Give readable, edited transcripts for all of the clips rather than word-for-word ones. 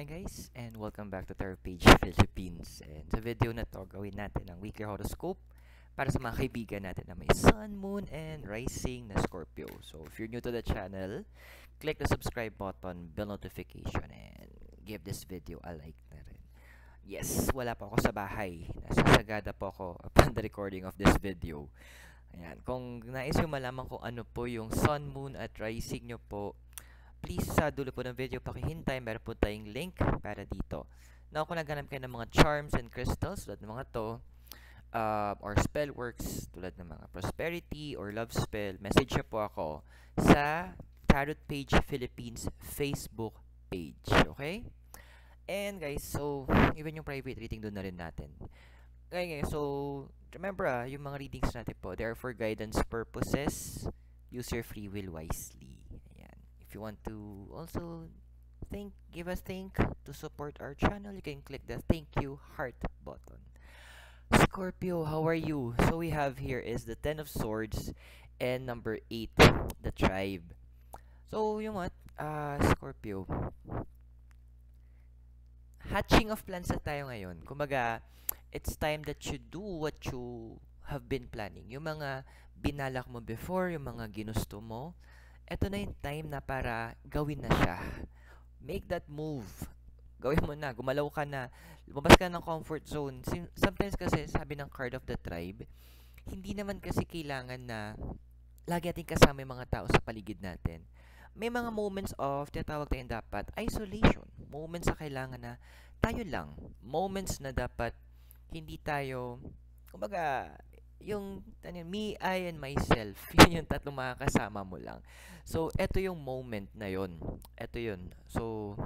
Hi guys, and welcome back to Terror Page Philippines. And sa video na to, gawin natin ang weekly horoscope para sa mga kaibigan natin na may Sun, Moon, and Rising na Scorpio. So if you're new to the channel, click the subscribe button, bell notification, and give this video a like na rin. Yes, wala po ako sa bahay. Nasa Sagada po ako upon the recording of this video. Ayan, kung nais nyo malaman kung ano po yung Sun, Moon, at Rising nyo po, please sa dulo po ng video pakihintay, meron po tayong link para dito. Now, kung naghanap kayo ng mga charms and crystals tulad ng mga to, or spell works tulad ng mga prosperity or love spell, message nyo po ako sa Tarot Page Philippines Facebook page. Okay? And guys, so, even yung private reading doon na rin natin. Okay, so, remember yung mga readings natin po, they are for guidance purposes. Use your free will wisely. If you want to also give us thank to support our channel, you can click the thank you heart button. Scorpio, how are you? So we have here is the 10 of Swords and number 8, the Tribe. So yung what? Scorpio, hatching of plans na tayo ngayon. Kumbaga, it's time that you do what you have been planning. Yung mga binalak mo before, yung mga ginusto mo, eto na yung time na para gawin na siya. Make that move. Gawin mo na. Gumalaw ka na. Lumabas ka ng comfort zone. Sometimes kasi, sabi ng card of the tribe, hindi naman kasi kailangan na lagi natin kasama yung mga tao sa paligid natin. May mga moments of, tinatawag tayong dapat, isolation. Moments na kailangan na tayo lang. Moments na dapat hindi tayo, kumbaga, yung me, I, and myself, yun yung tatlong makakasama mo lang. So, eto yung moment na yun. Eto yun. So,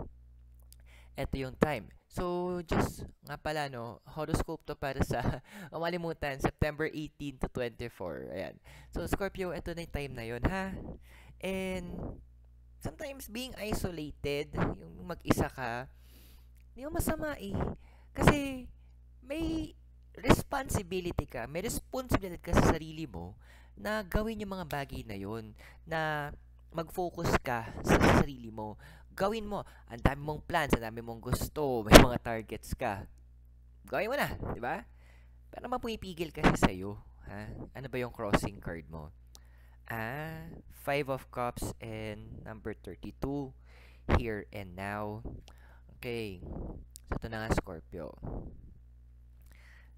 eto yung time. So, just nga pala, no, horoscope to para sa, malimutan, September 18 to 24. Ayan. So, Scorpio, eto na yung time na yun, ha? And, sometimes being isolated, yung mag-isa ka, hindi mo masama eh. Kasi, may responsibility ka, may responsibility ka sa sarili mo na gawin yung mga bagay na yon, na mag-focus ka sa sarili mo. Gawin mo, ang dami mong plans, ang dami mong gusto, may mga targets ka. Gawin mo na, di ba? Pero naman pumipigil kasi sa'yo. Ha? Ano ba yung crossing card mo? 5 of Cups and number 32, here and now. Okay, so ito na nga, Scorpio.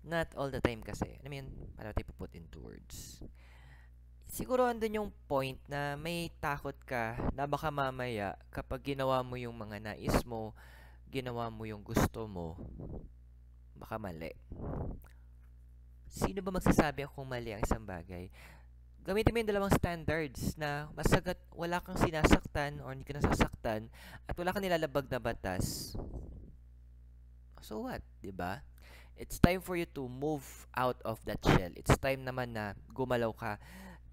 Not all the time kasi. I mean, paano tayo put into words? Siguro andun yung point na may takot ka na baka mamaya kapag ginawa mo yung mga nais mo, ginawa mo yung gusto mo, baka mali. Sino ba magsasabi kung mali ang isang bagay? Gamitin mo yung dalawang standards na masagat wala kang sinasaktan or hindi ka nasasaktan at wala kang nilalabag na batas. So what? Diba? It's time for you to move out of that shell. It's time naman na gumalaw ka.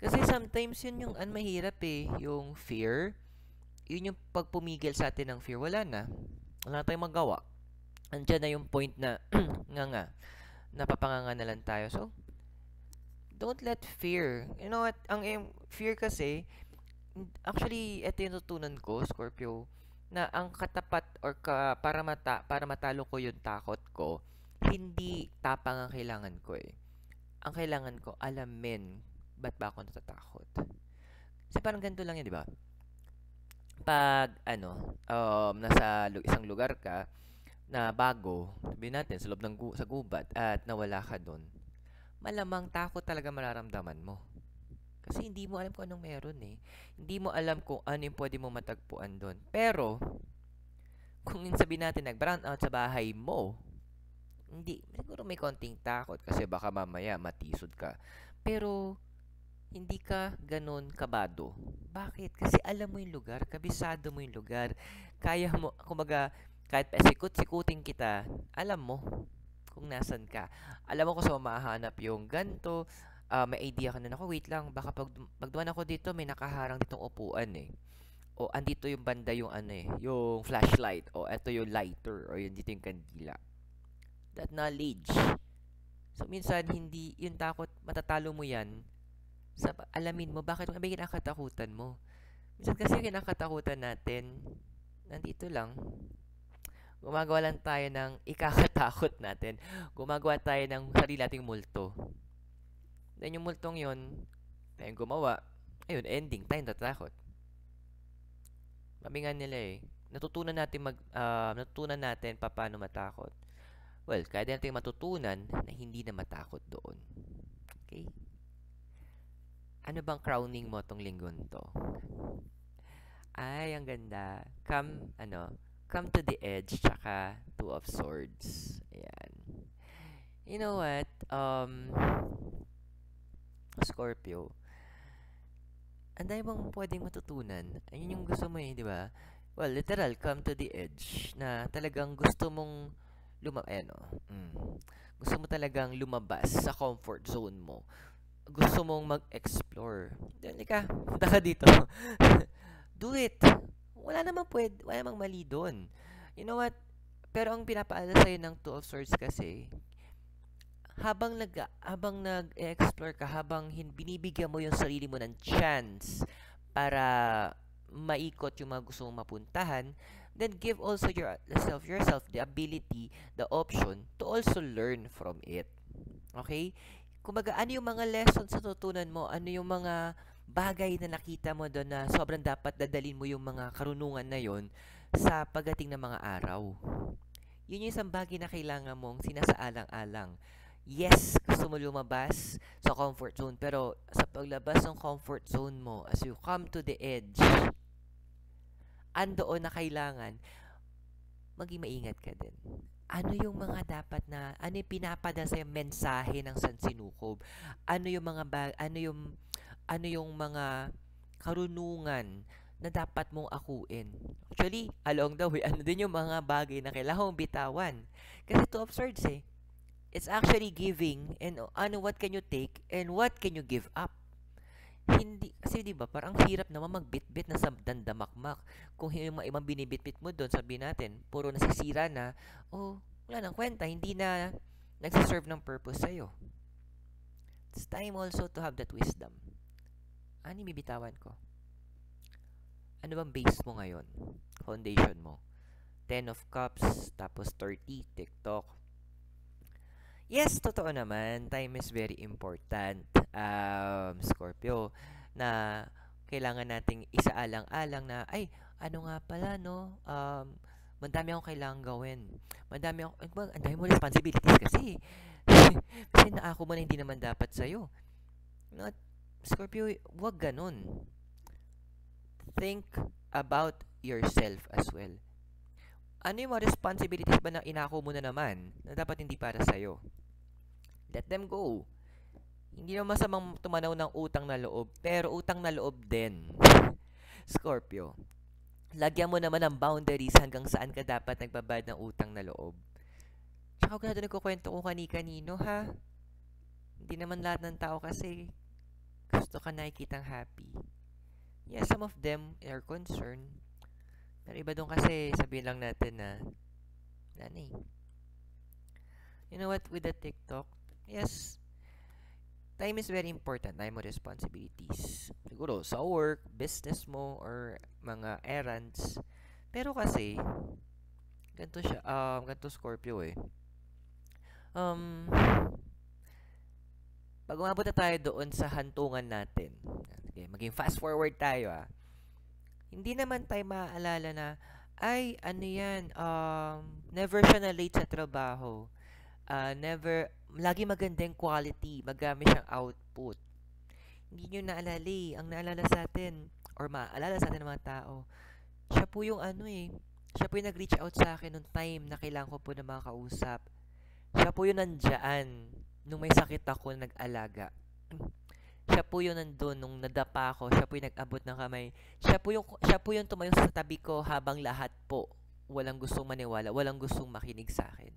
Kasi sometimes yun yung mahirap eh. Yung fear, yun yung pagpumigil sa atin ng fear. Wala na. Wala na tayong magawa. Andiyan na yung point na nga, napapanganga na lang tayo. So, don't let fear. You know what? Ang fear kasi, actually, ito yung tutunan ko, Scorpio, na ang katapat or para matalo ko yung takot ko, hindi tapang ang kailangan ko eh. Ang kailangan ko, alamin ba't ba ako natatakot. Kasi parang ganito lang yan, di ba? Pag, nasa isang lugar ka na bago, sabihin natin, sa loob sa gubat, at nawala ka doon, malamang takot talaga mararamdaman mo. Kasi hindi mo alam kung anong meron eh. Hindi mo alam kung ano yung pwede mo matagpuan doon. Pero, kung sabihin natin nag-brown out sa bahay mo, hindi, siguro may konting takot kasi baka mamaya matisod ka. Pero, hindi ka ganun kabado. Bakit? Kasi alam mo yung lugar, kabisado mo yung lugar. Kaya mo, kumbaga, kahit sikut-sikutin kita, alam mo kung nasan ka. Alam mo kung saan mahahanap yung ganto. May idea ka na, wait lang, baka pag dumaan ako dito, may nakaharang ditong upuan eh. O, andito yung banda yung yung flashlight. O, eto yung lighter. O, yun dito yung kandila. That knowledge. So, minsan, hindi, yung takot, matatalo mo yan sa alamin mo, bakit may kinakatakutan mo. Minsan kasi yung kinakatakutan natin, nandito lang. Gumagawa lang tayo ng ikakatakot natin. Gumagawa tayo ng sarili nating multo. Then yung multong yun, tayong gumawa, ayun, ending, tayong tatakot. Sabi nga nila eh, natutunan natin paano matakot. Well, kaya din natin matutunan na hindi na matakot doon. Okay? Ano bang crowning mo tong linggon to? Ay, ang ganda. Come to the edge, tsaka two of swords. Ayan. You know what? Scorpio, ang dami mong pwedeng matutunan. Ayun yung gusto mo eh, di ba? Well, literal, come to the edge na talagang gusto mong gusto mo talagang lumabas sa comfort zone mo. Gusto mong mag-explore. Then, punta ka dito. Do it. Wala namang mali doon. You know what? Pero ang pinapaalala sa'yo ng Two of Swords kasi, habang nag-explore ka, binibigyan mo yung sarili mo ng chance para maikot yung mga gusto mong mapuntahan, then give also yourself the ability, the option to also learn from it. Okay? Kumbaga, ano yung mga lessons na tutunan mo? Ano yung mga bagay na nakita mo doon na sobrang dapat dadalin mo yung mga karunungan na yon sa pagdating ng mga araw? Yun yung isang bagay na kailangan mong sinasaalang-alang. Yes, gusto mo lumabas sa comfort zone, pero sa paglabas ng comfort zone mo, as you come to the edge, andoon na kailangan maging maingat ka din. Ano yung mga ano yung pinapadala sa mensahe ng sansinukob? Ano yung mga karunungan na dapat mong akuin? Actually, along the way, ano din yung mga bagay na kailangan mong bitawan? Kasi Two of Swords eh. It's actually giving and what can you take and what can you give up? Hindi, kasi di ba parang hirap naman magbitbit na sa dandamakmak. Kung yung mga ibang binibitbit mo doon, sabihin natin, puro nasisira na, wala nang kwenta, hindi na nagsiserve ng purpose sa'yo. It's time also to have that wisdom. Ano yung bibitawan ko? Ano bang base mo ngayon? Foundation mo? 10 of Cups, tapos 30, TikTok. Yes, totoo naman. Time is very important, Scorpio, na kailangan nating isaalang-alang na, ano nga pala, no? Madami akong kailangan gawin. Ang dami mo responsibilities kasi. Kasi naako mo na hindi naman dapat sa'yo. Not, Scorpio, wag ganun. Think about yourself as well. Ano yung mga responsibilities ba na inako mo na naman na dapat hindi para sa'yo? Let them go. Hindi naman masamang tumanaw ng utang na loob, pero utang na loob din. Scorpio, lagyan mo naman ng boundaries hanggang saan ka dapat nagbabayad ng utang na loob. Tsaka huwag na doon nagkukwento kung kani-kanino, ha? Hindi naman lahat ng tao kasi gusto ka nakikitang happy. Yeah, some of them are concerned. Pero iba doon kasi, sabihin lang natin na, you know what, with the TikTok, yes, time is very important. Time mo responsibilities. Siguro, sa work, business mo, or mga errands. Pero kasi, ganito siya, ganito Scorpio eh. Pag umabot na tayo doon sa hantungan natin, okay, maging fast forward tayo hindi naman tayo maaalala na, ano yan, never siya na late sa trabaho. Lagi magandang quality, magamit siyang output. Hindi nyo naalala ang naalala sa atin, or maalala sa atin ng mga tao, siya po yung siya po yung nag-reach out sa akin nung time na kailangan ko po na makakausap. Siya po yung nandyan nung may sakit ako na nag-alaga. Siya po yung nandun nung nadapa ako, siya po yung nag-abot ng kamay. Siya po yung tumayo sa tabi ko habang lahat po walang gustong maniwala, walang gustong makinig sa akin.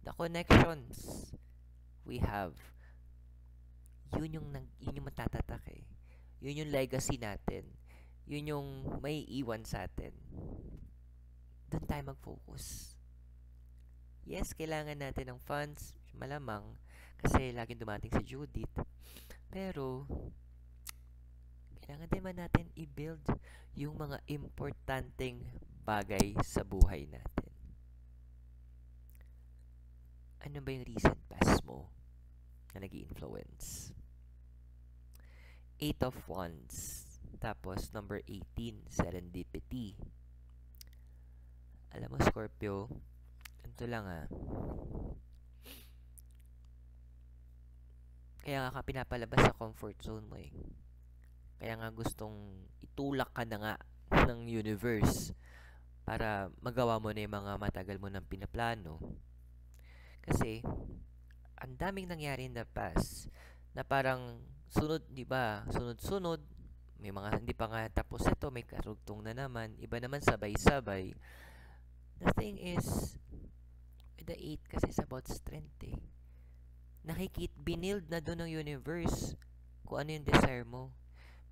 The connections we have, yun yung matatatak eh. Yun yung legacy natin. Yun yung may iwan sa atin. Doon tayo mag-focus. Yes, kailangan natin ng funds, malamang, kasi laging dumating si Judith. Pero, kailangan din man natin i-build yung mga importanteng bagay sa buhay natin. Ano ba yung recent past mo na nag-influence? Eight of Wands. Tapos, number 18, Serendipity. Alam mo, Scorpio, ganito lang Kaya nga ka pinapalabas sa comfort zone mo eh. Kaya nga gustong itulak ka na nga ng universe para magawa mo na yung mga matagal mo nang pinaplano. Kasi, ang daming nangyari in the past na parang sunod, di ba? Sunod-sunod. May mga hindi pa nga tapos ito, may karugtong na naman. Iba naman sabay-sabay. The thing is, with the 8 kasi it's about strength eh. Binild na doon ng universe kung ano yung desire mo.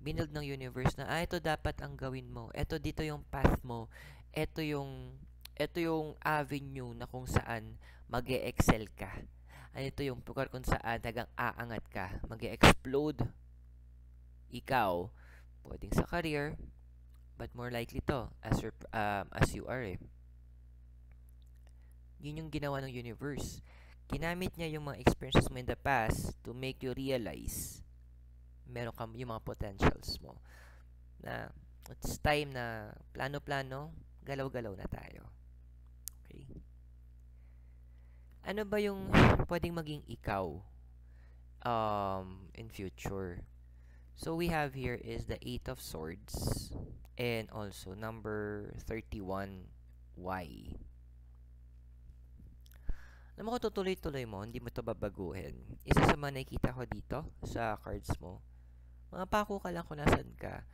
Binild ng universe na, ito dapat ang gawin mo. Ito dito yung path mo. Ito yung avenue na kung saan mag-e-excel ka. Ito yung lugar kung saan tagang aangat ka. Mag-e-explode. Ikaw, pwedeng sa career, but more likely to as you are eh. Yun yung ginawa ng universe. Ginamit niya yung mga experiences mo in the past to make you realize meron ka yung mga potentials mo. Na it's time na plano-plano, galaw-galaw na tayo. Okay? Ano ba yung pwedeng maging ikaw in future? So we have here is the 8 of Swords and also number 31, Y. Alam mo kung tutuloy-tuloy mo, hindi mo ito babaguhin. Isa sa mga nakikita ko dito sa cards mo, mga pako ka lang kung nasan ka.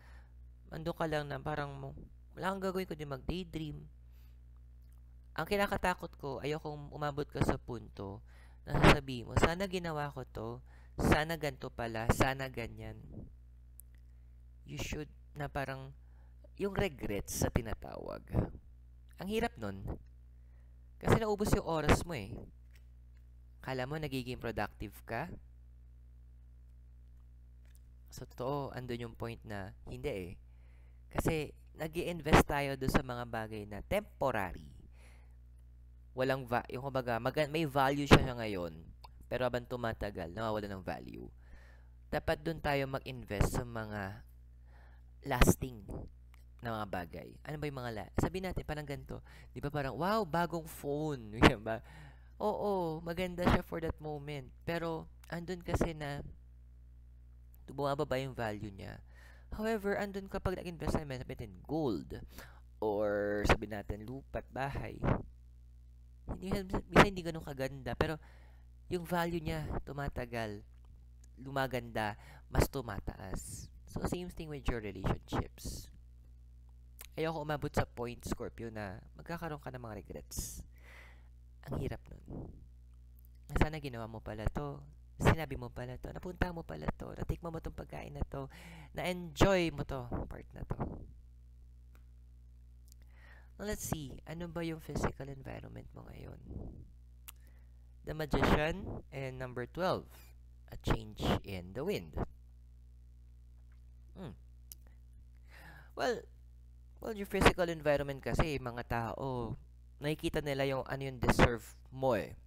Ando ka lang na parang wala kang gagawin kundi mag-daydream. Ang kinakatakot ko, ayokong umabot ka sa punto na sasabihin mo, sana ginawa ko to, sana ganito pala, sana ganyan. You should, na parang, yung regrets sa tinatawag. Ang hirap nun. Kasi naubos yung oras mo eh. Kala mo nagiging productive ka? Sa totoo, andun yung point na hindi eh. Kasi nag-i-invest tayo doon sa mga bagay na temporary. Yung kumbaga, may value siya ngayon, pero habang tumatagal, nawawala ng value. Dapat doon tayo mag-invest sa mga lasting na mga bagay. Ano ba yung mga sabihin natin, parang ganito. Di ba parang, wow, bagong phone. Ba? Oo, maganda siya for that moment. Pero, andun kasi na bumababa yung value niya. However, andun kapag nag-invest naman, sabihin natin, gold, or sabihin natin, lupa at bahay. Hindi ganun kaganda, pero yung value niya tumatagal, lumaganda, mas tumataas. So, same thing with your relationships. Ayoko umabot sa point, Scorpio, na magkakaroon ka ng mga regrets. Ang hirap nun. Sana ginawa mo pala to, sinabi mo pala to, napunta mo pala to, natikman mo tong pagkain na to, na-enjoy mo to, part na to. Now, let's see, ano ba yung physical environment mo ngayon? The Magician and number 12, a change in the wind. Well, your physical environment kasi, mga tao, nakikita nila yung ano yung deserve mo eh.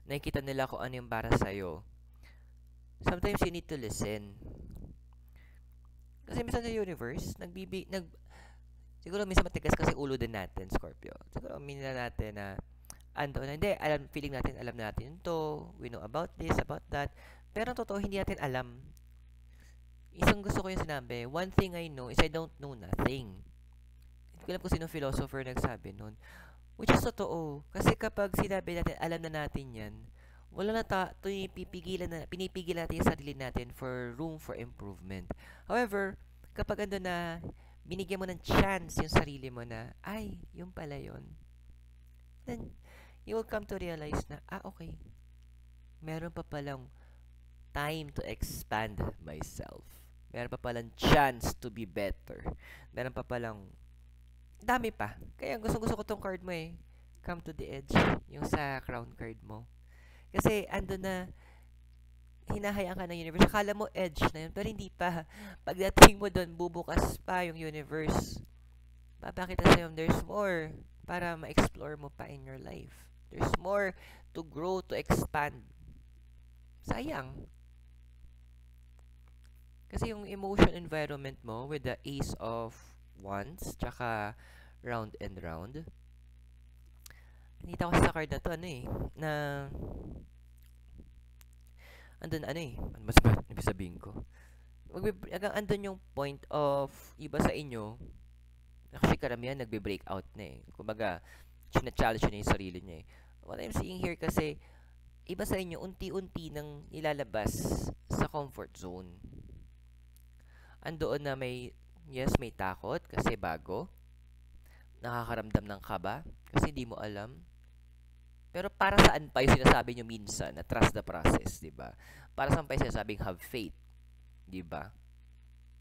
Nakikita nila kung ano yung para sa'yo. Sometimes you need to listen. Kasi minsan sa universe, siguro minsan matigas kasi ulo din natin, Scorpio. Siguro minsan natin na, feeling natin, alam natin to, we know about this, about that. Pero totoo, hindi natin alam. Isang gusto ko yung sinabi, one thing I know is I don't know nothing. Hindi ko alam kung sino philosopher nagsabi nun. Which is totoo. Kasi kapag sinabi natin, alam na natin yan, wala na pinipigilan natin yung sarili natin for room for improvement. However, kapag ando na, binigyan mo ng chance yung sarili mo na, ay, yung pala yun. Then, you will come to realize na, okay, meron pa palang time to expand myself. Meron pa palang chance to be better. Meron pa palang dami pa. Kaya gusto ko tong card mo eh. Come to the edge. Yung sa crown card mo. Kasi ando na hinahayaan ka ng universe. Akala mo edge na yun. Pero hindi pa. Pagdating mo doon, bubukas pa yung universe. Papakita sa'yo there's more para ma-explore mo pa in your life. There's more to grow, to expand. Sayang. Kasi yung emotion environment mo with the Ace of Wands, tsaka round and round. Nakita ko sa card na to, na, andun, ano ba ibig sabihin ko? Andun yung point of, iba sa inyo, actually karamihan nagbe-break out na Kumbaga, challenge niya yung sarili niya What I'm seeing here kasi, iba sa inyo, unti-unti nang ilalabas sa comfort zone. Andoon na yes, may takot kasi bago. Nakakaramdam ng kaba kasi di mo alam. Pero para saan pa yung sinasabi nyo minsan na trust the process, di ba? Para saan pa yung sinasabing have faith, di ba?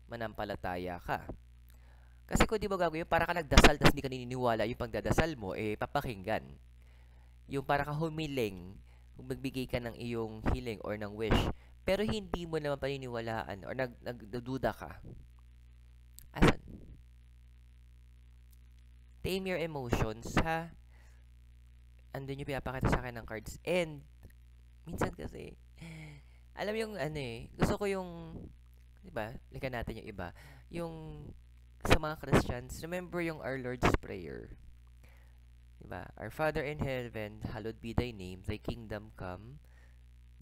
Manampalataya ka. Kasi kung di mo gagawin, para ka nagdasal tapos hindi ka naniniwala yung pagdadasal mo, papakinggan. Yung para ka humiling, kung magbigay ka ng iyong healing or ng wish, pero hindi mo naman paniniwalaan or nagdududa ka. Asan? Tame your emotions, ha? Andun yung pinapakita sa akin ng cards. And, minsan kasi, alam yung gusto ko yung, di ba, likan natin yung iba, yung, sa mga Christians, remember yung Our Lord's Prayer. Diba? Our Father in heaven, hallowed be thy name, thy kingdom come.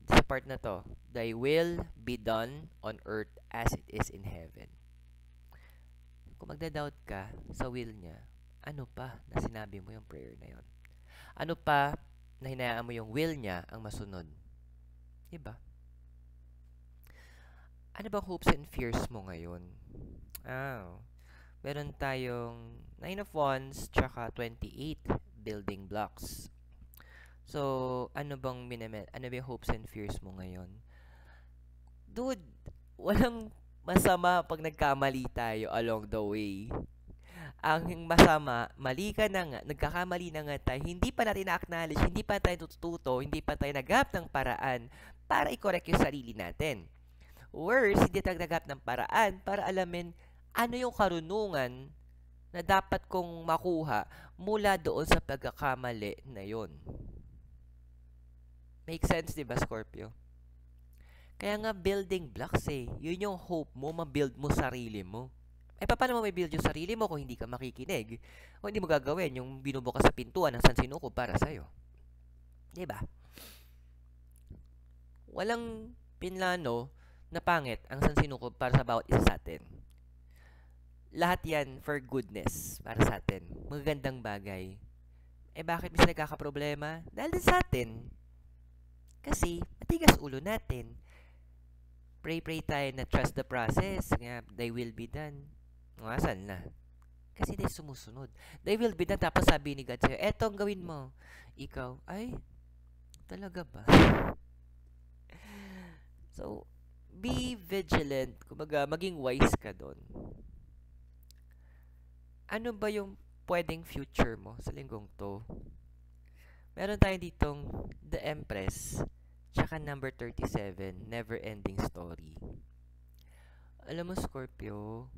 Sa part na to, thy will be done on earth as it is in heaven. Kung magda-doubt ka sa will niya, ano pa na sinabi mo yung prayer na yon? Ano pa na hinayaan mo yung will niya ang masunod? Diba? Ano bang hopes and fears mo ngayon? Meron tayong 9 of Wands tsaka 28 building blocks. So, ano bang hopes and fears mo ngayon? Dude, walang masama pag nagkamali tayo along the way. Ang masama, mali ka na nga, nagkakamali na nga tayo, hindi pa natin na-acknowledge, hindi pa tayo tututo, hindi pa tayo naghanap ng paraan para i-correct yung sarili natin. Worse, hindi tayo naghanap ng paraan para alamin ano yung karunungan na dapat kong makuha mula doon sa pagkakamali na yon. Make sense, di ba, Scorpio? Kaya nga building blocks Yun yung hope mo, ma-build mo sarili mo. Paano mo may-build yung sarili mo kung hindi ka makikinig? O hindi mo gagawin yung binubukas sa pintuan ng sansinuko para sa'yo? Di ba? Walang pinlano na pangit ang sansinuko para sa bawat isa sa atin. Lahat yan for goodness para sa atin. Magagandang bagay. Bakit minsan nagkakaproblema? Dahil din sa atin. Kasi, matigas ulo natin. Pray tayo na trust the process. Thy will be done. Saan na? Kasi di sumusunod. Thy will be done. Tapos sabi ni God sa'yo, eto ang gawin mo. Ikaw, ay, talaga ba? So, be vigilant. Kumbaga, maging wise ka doon. Ano ba yung pwedeng future mo sa linggong to? Meron tayo ditong The Empress, tsaka number 37, Never Ending Story. Alam mo, Scorpio,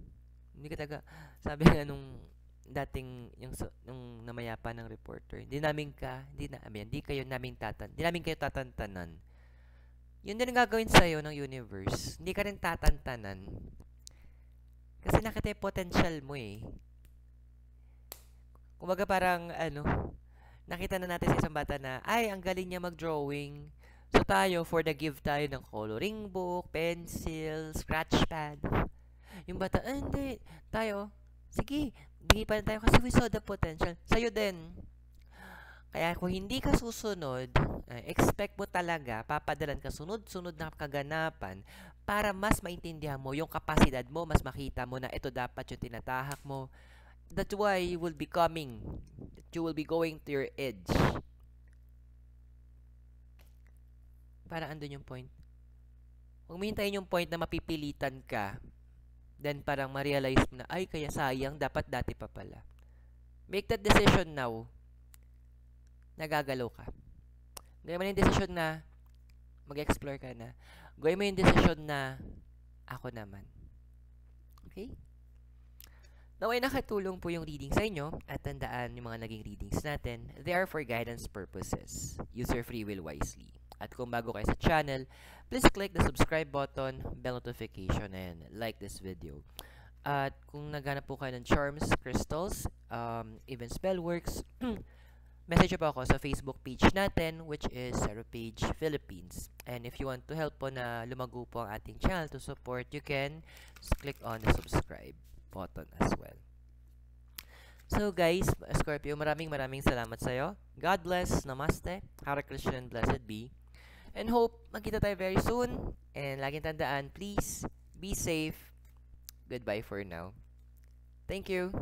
hindi ka sabi nga nung dating, nung namayapa ng reporter, hindi namin kayo tatantanan. Yun din ang gagawin sa'yo ng universe. Hindi ka rin tatantanan. Kasi nakita yung potential mo Kumbaga parang, nakita na natin sa isang bata na, ay, ang galing niya mag-drawing. So tayo, for the give tayo ng coloring book, pencil, scratch pad. Yung bata, hindi. Tayo, sige, bigay pa rin tayo kasi we saw the potential. Sa'yo din. Kaya kung hindi ka susunod, expect mo talaga, papadalan ka sunod-sunod na kaganapan para mas maintindihan mo yung kapasidad mo, mas makita mo na ito dapat yung tinatahak mo. That's why you will be going to your edge. Para andun yung point. Huwag mo hintayin yung point na mapipilitan ka. Then parang ma-realize mo na, ay, kaya sayang, dapat dati pa pala. Make that decision now. Nagagalaw ka. Gawin mo yung decision na mag-explore ka na. Gawin mo yung decision na ako naman. Okay? Naway nakatulong po yung reading sa inyo at tandaan yung mga naging readings natin, they are for guidance purposes. Use your free will wisely. At kung bago kayo sa channel, please click the subscribe button, bell notification, and like this video. At kung naghanap po kayo ng charms, crystals, even spellworks, message po ako sa Facebook page natin, which is Seropage Philippines. And if you want to help po na lumago po ang ating channel to support, you can click on the subscribe button as well. So guys, Scorpio, maraming salamat sa'yo. God bless, namaste, Hare Krishna, and blessed be. And hope magkita tayo very soon. And laging tandaan, please be safe. Goodbye for now. Thank you.